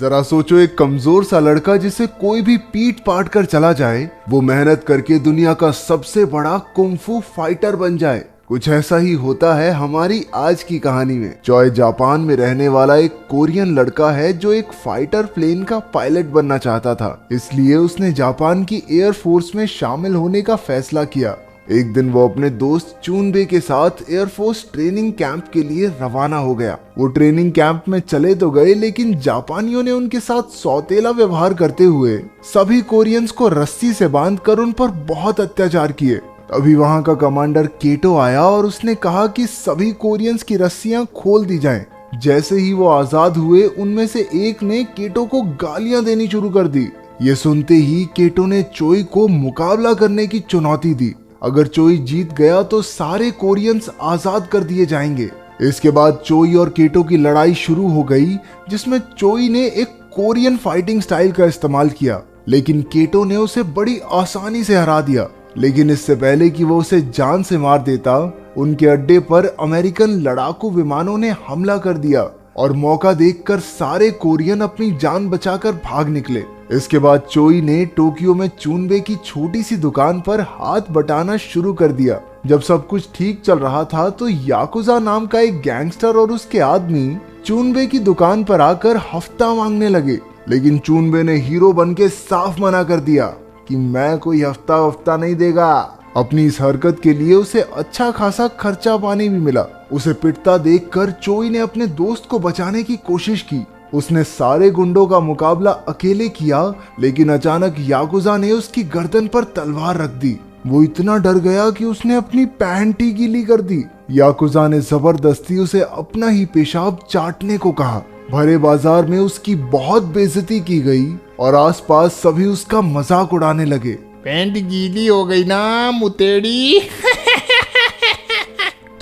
जरा सोचो, एक कमजोर सा लड़का जिसे कोई भी पीट पाट कर चला जाए, वो मेहनत करके दुनिया का सबसे बड़ा कुंफू फाइटर बन जाए। कुछ ऐसा ही होता है हमारी आज की कहानी में। चॉय जापान में रहने वाला एक कोरियन लड़का है जो एक फाइटर प्लेन का पायलट बनना चाहता था। इसलिए उसने जापान की एयर फोर्स में शामिल होने का फैसला किया। एक दिन वो अपने दोस्त चूनबे के साथ एयरफोर्स ट्रेनिंग कैंप के लिए रवाना हो गया। वो ट्रेनिंग कैंप में चले तो गए, लेकिन जापानियों ने उनके साथ सौतेला व्यवहार करते हुए सभी कोरियंस को रस्सी से बांधकर उन पर बहुत अत्याचार किए। तभी वहां का कमांडर केटो आया और उसने कहा कि सभी कोरियंस की रस्सियां खोल दी जाएं। जैसे ही वो आजाद हुए, उनमें से एक ने केटो को गालियां देनी शुरू कर दी। ये सुनते ही केटो ने चोई को मुकाबला करने की चुनौती दी। अगर चोई जीत गया तो सारे कोरियंस आजाद कर दिए जाएंगे। इसके बाद चोई और केटो की लड़ाई शुरू हो गई, जिसमें चोई ने एक कोरियन फाइटिंग स्टाइल का इस्तेमाल किया, लेकिन केटो ने उसे बड़ी आसानी से हरा दिया। लेकिन इससे पहले कि वो उसे जान से मार देता, उनके अड्डे पर अमेरिकन लड़ाकू विमानों ने हमला कर दिया और मौका देखकर सारे कोरियन अपनी जान बचाकर भाग निकले। इसके बाद चोई ने टोक्यो में चूनबे की छोटी सी दुकान पर हाथ बटाना शुरू कर दिया। जब सब कुछ ठीक चल रहा था तो याकुजा नाम का एक गैंगस्टर और उसके आदमी चूनबे की दुकान पर आकर हफ्ता मांगने लगे, लेकिन चूनबे ने हीरो बनके साफ मना कर दिया कि मैं कोई हफ्ता नहीं देगा। अपनी इस हरकत के लिए उसे अच्छा खासा खर्चा पानी भी मिला। उसे पिटता देखकर चोई ने अपने दोस्त को बचाने की कोशिश की। उसने सारे गुंडों का मुकाबला अकेले किया, लेकिन अचानक याकुजा ने उसकी गर्दन पर तलवार रख दी। वो इतना डर गया कि उसने अपनी पैंट ही गीली कर दी। याकुजा ने जबरदस्ती उसे अपना ही पेशाब चाटने को कहा। भरे बाजार में उसकी बहुत बेइज्जती की गई और आसपास सभी उसका मजाक उड़ाने लगे। पैंट गीली हो गई ना मुतेड़ी।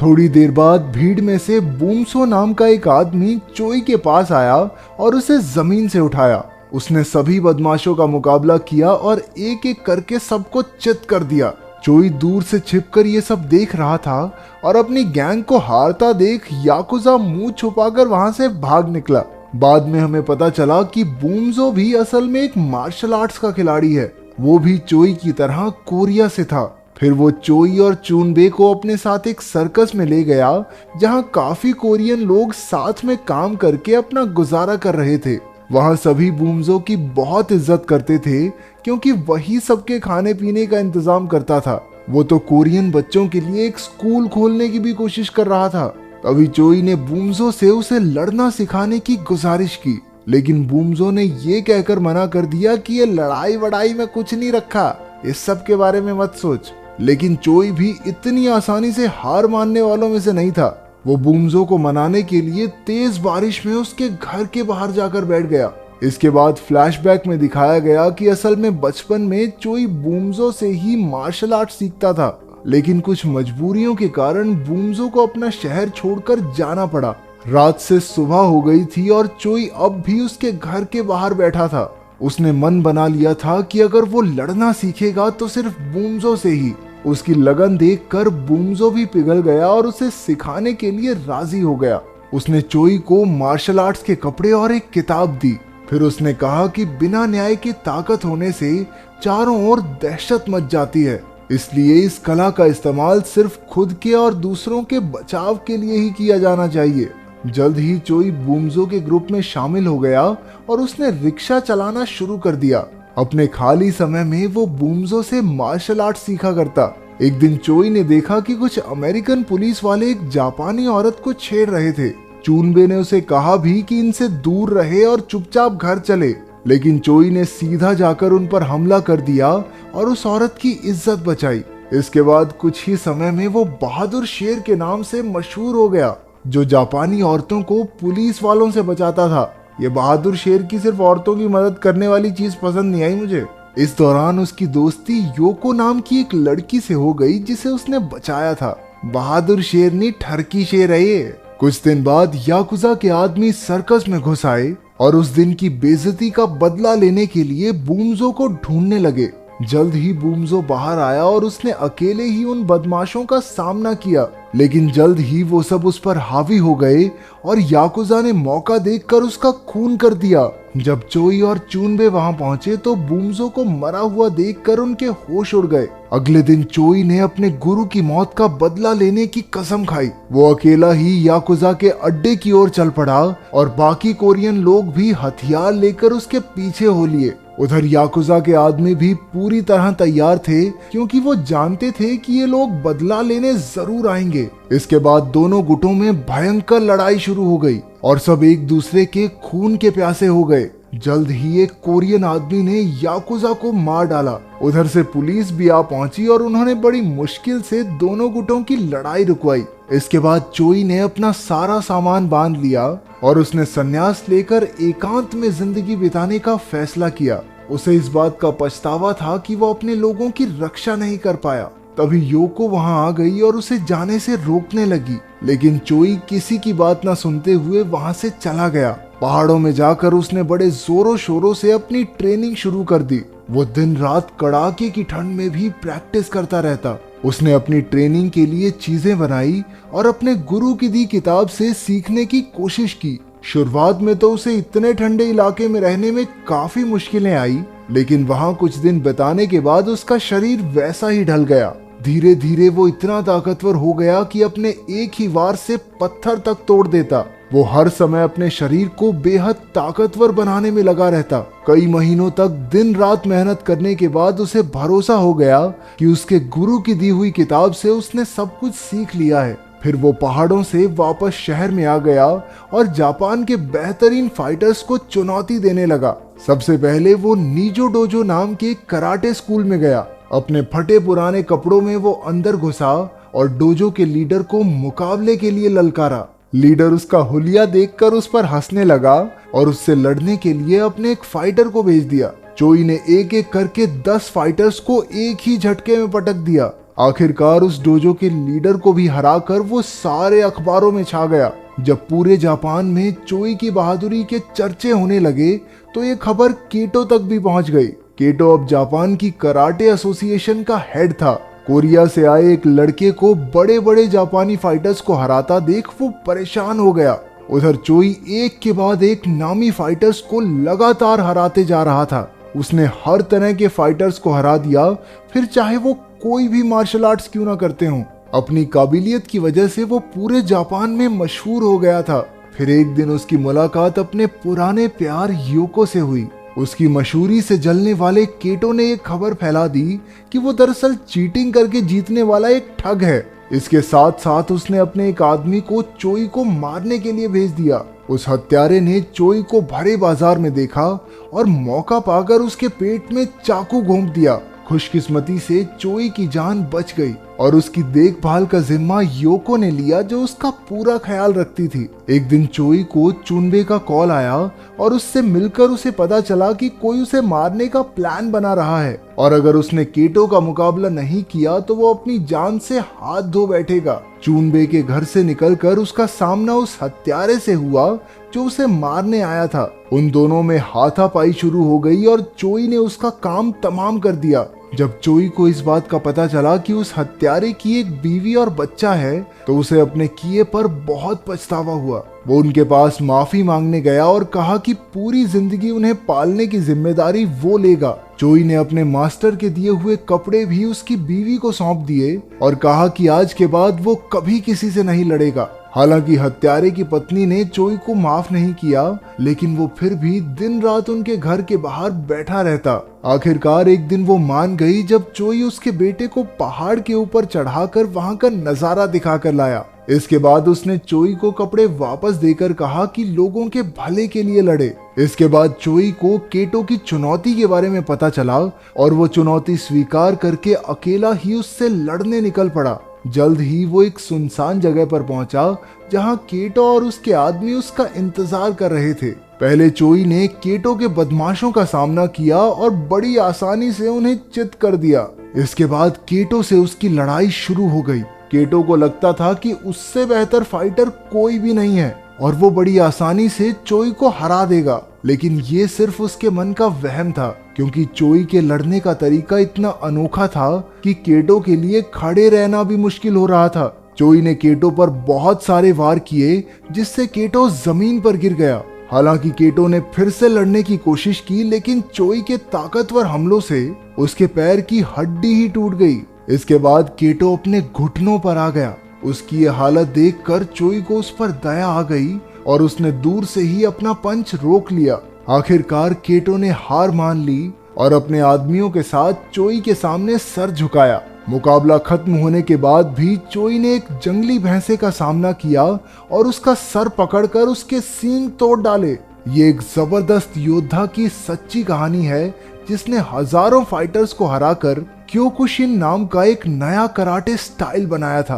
थोड़ी देर बाद भीड़ में से बूमसो नाम का एक आदमी चोई के पास आया और उसे जमीन से उठाया। उसने सभी बदमाशों का मुकाबला किया और एक एक करके सबको चित कर दिया। चोई दूर से छिपकर ये सब देख रहा था और अपनी गैंग को हारता देख याकुजा मुंह छुपाकर वहां से भाग निकला। बाद में हमें पता चला कि बूमसो भी असल में एक मार्शल आर्ट्स का खिलाड़ी है। वो भी चोई की तरह कोरिया से था। फिर वो चोई और चूनबे को अपने साथ एक सर्कस में ले गया, जहां काफी कोरियन लोग साथ में काम करके अपना गुजारा कर रहे थे। वहां सभी बूमसो की बहुत इज्जत करते थे, क्योंकि वही सबके खाने पीने का इंतजाम करता था। वो तो कोरियन बच्चों के लिए एक स्कूल खोलने की भी कोशिश कर रहा था। तभी चोई ने बूमसो से उसे लड़ना सिखाने की गुजारिश की, लेकिन बूमसो ने ये कहकर मना कर दिया कि ये लड़ाई वड़ाई में कुछ नहीं रखा, इस सब के बारे में मत सोच। लेकिन चोई भी इतनी आसानी से हार मानने वालों में से नहीं था। वो बूमसो को मनाने के लिए तेज बारिश में उसके घर के बाहर जाकर बैठ गया। इसके बाद फ्लैशबैक में दिखाया गया कि असल में बचपन में चोई बूमसो से ही मार्शल आर्ट सीखता था, लेकिन कुछ मजबूरियों के कारण बूमसो को अपना शहर छोड़कर जाना पड़ा। रात से सुबह हो गई थी और चोई अब भी उसके घर के बाहर बैठा था। उसने मन बना लिया था कि अगर वो लड़ना सीखेगा तो सिर्फ बूमसो से ही। उसकी लगन देखकर बूमसो भी पिघल गया और उसे सिखाने के लिए राजी हो गया। उसने चोई को मार्शल आर्ट्स के कपड़े और एक किताब दी। फिर उसने कहा कि बिना न्याय की ताकत होने से चारों ओर दहशत मच जाती है, इसलिए इस कला का इस्तेमाल सिर्फ खुद के और दूसरों के बचाव के लिए ही किया जाना चाहिए। जल्द ही चोई बूमसो के ग्रुप में शामिल हो गया और उसने रिक्शा चलाना शुरू कर दिया। अपने खाली समय में वो बूमसो से मार्शल आर्ट सीखा करता। एक दिन चोई ने देखा कि कुछ अमेरिकन पुलिस वाले एक जापानी औरत को छेड़ रहे थे। चूनबे ने उसे कहा भी कि इनसे दूर रहे और चुपचाप घर चले, लेकिन चोई ने सीधा जाकर उन पर हमला कर दिया और उस औरत की इज्जत बचाई। इसके बाद कुछ ही समय में वो बहादुर शेर के नाम से मशहूर हो गया, जो जापानी औरतों को पुलिस वालों से बचाता था। ये बहादुर शेर की सिर्फ औरतों की मदद करने वाली चीज पसंद नहीं आई मुझे। इस दौरान उसकी दोस्ती योको नाम की एक लड़की से हो गई, जिसे उसने बचाया था। बहादुर शेर नहीं, ठरकी शेर है ये। कुछ दिन बाद याकुजा के आदमी सर्कस में घुस आए और उस दिन की बेइज्जती का बदला लेने के लिए बूमसो को ढूंढने लगे। जल्द ही बूमजो बाहर आया और उसने अकेले ही उन बदमाशों का सामना किया, लेकिन जल्द ही वो सब उस पर हावी हो गए और याकुजा ने मौका देखकर उसका खून कर दिया। जब चोई और चूनबे वहां पहुंचे तो बूमजो को मरा हुआ देखकर उनके होश उड़ गए। अगले दिन चोई ने अपने गुरु की मौत का बदला लेने की कसम खाई। वो अकेला ही याकुजा के अड्डे की ओर चल पड़ा और बाकी कोरियन लोग भी हथियार लेकर उसके पीछे हो लिए। उधर याकुजा के आदमी भी पूरी तरह तैयार थे, क्योंकि वो जानते थे कि ये लोग बदला लेने जरूर आएंगे। इसके बाद दोनों गुटों में भयंकर लड़ाई शुरू हो गई और सब एक दूसरे के खून के प्यासे हो गए। जल्द ही एक कोरियन आदमी ने याकुजा को मार डाला। उधर से पुलिस भी आ पहुंची और उन्होंने बड़ी मुश्किल से दोनों गुटों की लड़ाई रुकवाई। इसके बाद चोई ने अपना सारा सामान बांध लिया और उसने संन्यास लेकर एकांत में जिंदगी बिताने का फैसला किया। उसे इस बात का पछतावा था कि वो अपने लोगों की रक्षा नहीं कर पाया। तभी योको वहां आ गई और उसे जाने से रोकने लगी, लेकिन चोई किसी की बात न सुनते हुए वहां से चला गया। पहाड़ों में जाकर उसने बड़े जोरों शोरों से अपनी ट्रेनिंग शुरू कर दी। वो दिन रात कड़ाके की ठंड में भी प्रैक्टिस करता रहता। उसने अपनी ट्रेनिंग के लिए चीजें बनाई और अपने गुरु की दी किताब से सीखने की कोशिश की। शुरुआत में तो उसे इतने ठंडे इलाके में रहने में काफी मुश्किलें आई, लेकिन वहां कुछ दिन बिताने के बाद उसका शरीर वैसा ही ढल गया। धीरे धीरे वो इतना ताकतवर हो गया कि अपने एक ही वार से पत्थर तक तोड़ देता। वो हर समय अपने शरीर को बेहद ताकतवर बनाने में लगा रहता। कई महीनों तक दिन रात मेहनत करने के बाद उसे भरोसा हो गया कि उसके गुरु की दी हुई किताब से उसने सब कुछ सीख लिया है। फिर वो पहाड़ों से वापस शहर में आ गया और जापान के बेहतरीन फाइटर्स को चुनौती देने लगा। सबसे पहले वो नीजो डोजो नाम के कराटे स्कूल में गया। अपने फटे पुराने कपड़ों में वो अंदर घुसा और डोजो के लीडर को मुकाबले के लिए ललकारा। लीडर उसका हुलिया देखकर उस पर हंसने लगा और उससे लड़ने के लिए अपने एक फाइटर को भेज दिया। चोई ने एक एक करके 10 फाइटर्स को एक ही झटके में पटक दिया। आखिरकार उस डोजो के लीडर को भी हराकर वो सारे अखबारों में छा गया। जब पूरे जापान में चोई की बहादुरी के चर्चे होने लगे तो ये खबर केटो तक भी पहुंच गई। केटो अब जापान की कराटे एसोसिएशन का हेड था। कोरिया से आए एक लड़के को बड़े बड़े जापानी फाइटर्स को हराता देख वो परेशान हो गया। उधर चोई एक के बाद एक नामी फाइटर्स को लगातार हराते जा रहा था। उसने हर तरह के फाइटर्स को हरा दिया, फिर चाहे वो कोई भी मार्शल आर्ट्स क्यों ना करते हों। अपनी काबिलियत की वजह से वो पूरे जापान में मशहूर हो गया था। फिर एक दिन उसकी मुलाकात अपने पुराने प्यार योको से हुई। उसकी मशहूरी से जलने वाले केटो ने एक खबर फैला दी कि वो दरअसल चीटिंग करके जीतने वाला एक ठग है। इसके साथ साथ उसने अपने एक आदमी को चोई को मारने के लिए भेज दिया। उस हत्यारे ने चोई को भरे बाजार में देखा और मौका पाकर उसके पेट में चाकू घोंप दिया। खुशकिस्मती से चोई की जान बच गई और उसकी देखभाल का जिम्मा योको ने लिया, जो उसका पूरा ख्याल रखती थी। एक दिन चोई को चूनबे का कॉल आया और उससे मिलकर उसे पता चला कि कोई उसे मारने का प्लान बना रहा है और अगर उसने केटो का मुकाबला नहीं किया तो वो अपनी जान से हाथ धो बैठेगा। चूनबे के घर से निकलकर उसका सामना उस हत्यारे से हुआ जो उसे मारने आया था। उन दोनों में हाथापाई शुरू हो गई और चोई ने उसका काम तमाम कर दिया। जब चोई को इस बात का पता चला कि उस हत्यारे की एक बीवी और बच्चा है तो उसे अपने किए पर बहुत पछतावा हुआ। वो उनके पास माफी मांगने गया और कहा कि पूरी जिंदगी उन्हें पालने की जिम्मेदारी वो लेगा। चोई ने अपने मास्टर के दिए हुए कपड़े भी उसकी बीवी को सौंप दिए और कहा कि आज के बाद वो कभी किसी से नहीं लड़ेगा। हालांकि हत्यारे की पत्नी ने चोई को माफ नहीं किया, लेकिन वो फिर भी दिन रात उनके घर के बाहर बैठा रहता। आखिरकार एक दिन वो मान गई जब चोई उसके बेटे को पहाड़ के ऊपर चढ़ाकर वहां का नजारा दिखाकर लाया। इसके बाद उसने चोई को कपड़े वापस देकर कहा कि लोगों के भले के लिए लड़े। इसके बाद चोई को केटो की चुनौती के बारे में पता चला और वो चुनौती स्वीकार करके अकेला ही उससे लड़ने निकल पड़ा। जल्द ही वो एक सुनसान जगह पर पहुंचा जहां केटो और उसके आदमी उसका इंतजार कर रहे थे। पहले चोई ने केटो के बदमाशों का सामना किया और बड़ी आसानी से उन्हें चित कर दिया। इसके बाद केटो से उसकी लड़ाई शुरू हो गई। केटो को लगता था कि उससे बेहतर फाइटर कोई भी नहीं है और वो बड़ी आसानी से चोई को हरा देगा। लेकिन ये सिर्फ उसके मन का वहम था, क्योंकि चोई के लड़ने का तरीका इतना अनोखा था कि केटो के लिए खड़े रहना भी मुश्किल हो रहा था। चोई ने केटो पर बहुत सारे वार किए, जिससे केटो जमीन पर गिर गया। हालांकि केटो ने फिर से लड़ने की कोशिश की, लेकिन चोई के ताकतवर हमलों से उसके पैर की हड्डी ही टूट गई। इसके बाद केटो अपने घुटनों पर आ गया। उसकी ये हालत देखकर चोई को उस पर दया आ गई और उसने दूर से ही अपना पंच रोक लिया। आखिरकार केटो ने हार मान ली और अपने आदमियों के साथ चोई के सामने सर झुकाया। मुकाबला खत्म होने के बाद भी चोई ने एक जंगली भैंसे का सामना किया और उसका सर पकड़कर उसके सींग तोड़ डाले। ये एक जबरदस्त योद्धा की सच्ची कहानी है, जिसने हजारों फाइटर्स को हराकर क्योकुशिन नाम का एक नया कराटे स्टाइल बनाया था।